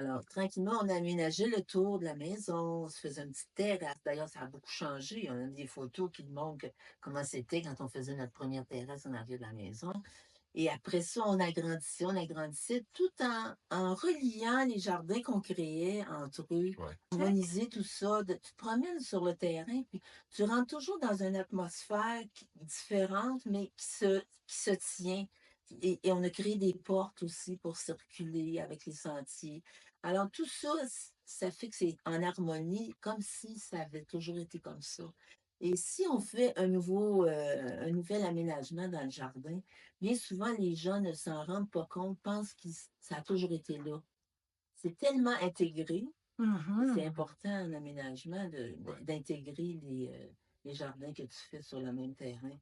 Alors, tranquillement, on aménageait le tour de la maison, on se faisait une petite terrasse. D'ailleurs, ça a beaucoup changé. On a des photos qui montrent comment c'était quand on faisait notre première terrasse en arrière de la maison. Et après ça, on agrandissait tout en reliant les jardins qu'on créait entre eux, Ouais. harmoniser tout ça. Tu te promènes sur le terrain, puis tu rentres toujours dans une atmosphère différente, mais qui se tient. Et on a créé des portes aussi pour circuler avec les sentiers. Alors tout ça, ça fait que c'est en harmonie, comme si ça avait toujours été comme ça. Et si on fait un nouvel aménagement dans le jardin, bien souvent, les gens ne s'en rendent pas compte, pensent que ça a toujours été là. C'est tellement intégré, et c'est Mhm. important en aménagement Ouais. d'intégrer les jardins que tu fais sur le même terrain.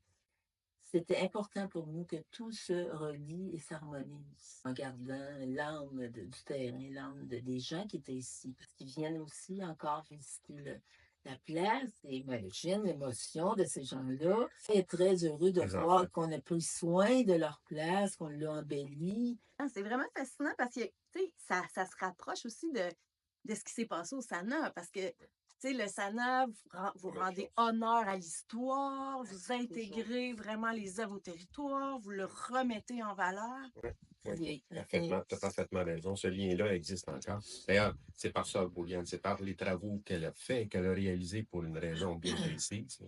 C'était important pour nous que tout se relie et s'harmonise en gardant l'âme du terrain, des gens qui étaient ici, parce qu'ils viennent aussi encore visiter la place. Et imagine l'émotion de ces gens-là. Et très heureux de Les enfants. voir qu'on a pris soin de leur place, qu'on l'a embellie. Ah, c'est vraiment fascinant parce que, tu sais, ça se rapproche aussi de ce qui s'est passé au Sana parce que, tu sais, le Sana, vous Même rendez chose. honneur à l'histoire, vous Toujours. intégrez vraiment les œuvres au territoire, vous le remettez en valeur. Oui, oui, Oui. parfaitement, tu as parfaitement raison. Ce lien-là existe encore. D'ailleurs, c'est par ça, Bouliane, c'est par les travaux qu'elle a fait, qu'elle a réalisés pour une raison bien précise.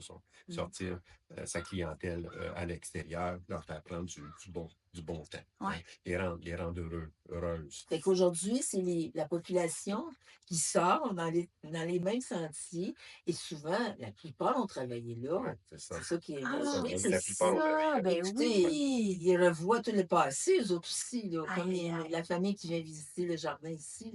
Sortir sa clientèle à l'extérieur, leur faire prendre du bon temps, hein, Ouais. les rendre heureuses. Fait qu'aujourd'hui, c'est la population qui sort dans les mêmes sentiers et souvent, la plupart ont travaillé là. Oui, c'est ça. C'est ça qui est Ah C'est ça. oui, oui, Donc, c'est la plupart ont travaillé ça, là. ben écoutez, Ouais. oui. ils revoient tout le passé, eux autres aussi, là, comme Aïe, aïe, aïe. la famille qui vient visiter le jardin ici.